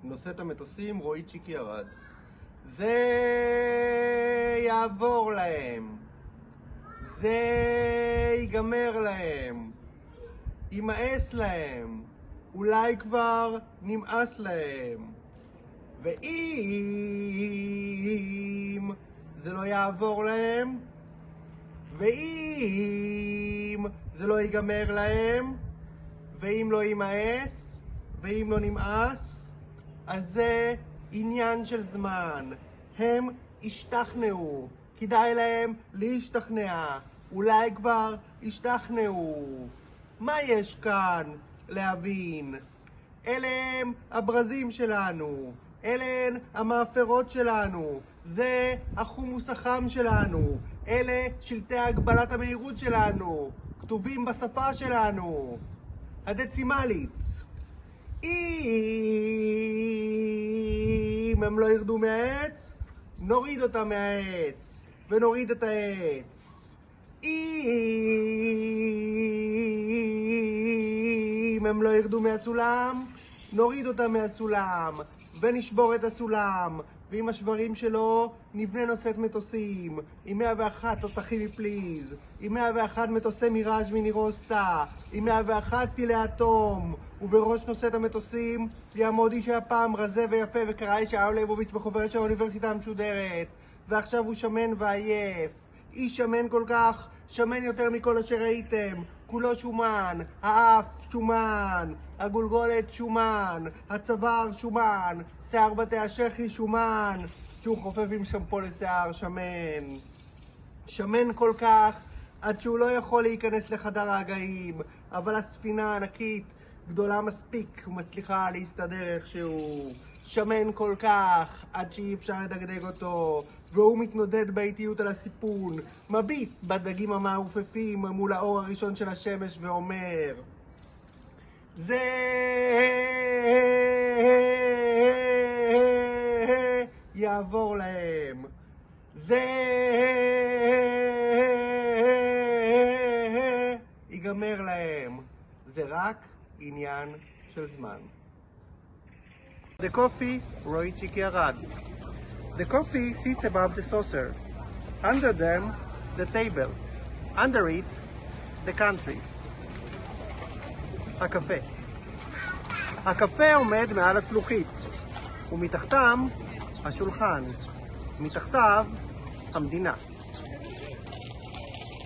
נושאת המטוסים, רועי צ'יקי ירד. זה יעבור להם. זה ייגמר להם. יימאס להם. אולי כבר נמאס להם. ואם זה לא יעבור להם, ואם זה לא ייגמר להם, ואם לא יימאס, ואם לא נמאס, אז זה עניין של זמן. הם השתכנעו. כדאי להם להשתכנע. אולי כבר השתכנעו. מה יש כאן להבין? אלה הם הברזים שלנו. אלה הן המאפרות שלנו. זה החומוס החם שלנו. אלה שלטי הגבלת המהירות שלנו. כתובים בשפה שלנו. הדצימלית. אם הם לא ירדו מהעץ, נוריד אותם מהעץ. ונוריד את העץ. אם הם לא ירדו מהסולם, נוריד אותם מהסולם. ונשבור את הסולם. ועם השברים שלו נבנה נושאת מטוסים. עם 101 תותחים מפליז. עם 101 מטוסי מיראז' מנירוסטה. עם 101 טילי אטום. ובראש נושאת המטוסים יעמוד איש הפעם רזה ויפה וקרא ישעיהו ליבוביץ' בחוברת של האוניברסיטה המשודרת. ועכשיו הוא שמן ועייף. איש שמן כל כך, שמן יותר מכל אשר ראיתם. כולו שומן, האף שומן, הגולגולת שומן, הצוואר שומן, שיער בתי השכי שומן, שהוא חופף עם שמפו לשיער שמן. שמן כל כך עד שהוא לא יכול להיכנס לחדר ההגאים, אבל הספינה הענקית גדולה מספיק ומצליחה להסתדר איכשהו. שמן כל כך עד שאי אפשר לדגדג אותו, והוא מתנודד באיטיות על הסיפון, מביט בדגים המעופפים מול האור הראשון של השמש ואומר, זה יעבור להם. זה ייגמר להם. זה רק עניין של זמן. The coffee, Roy Chiki Arad. The coffee sits above the saucer. Under them, the table. Under it, the country. הקפה. הקפה עומד מעל הצלוחית, ומתחתם השולחן. מתחתיו המדינה.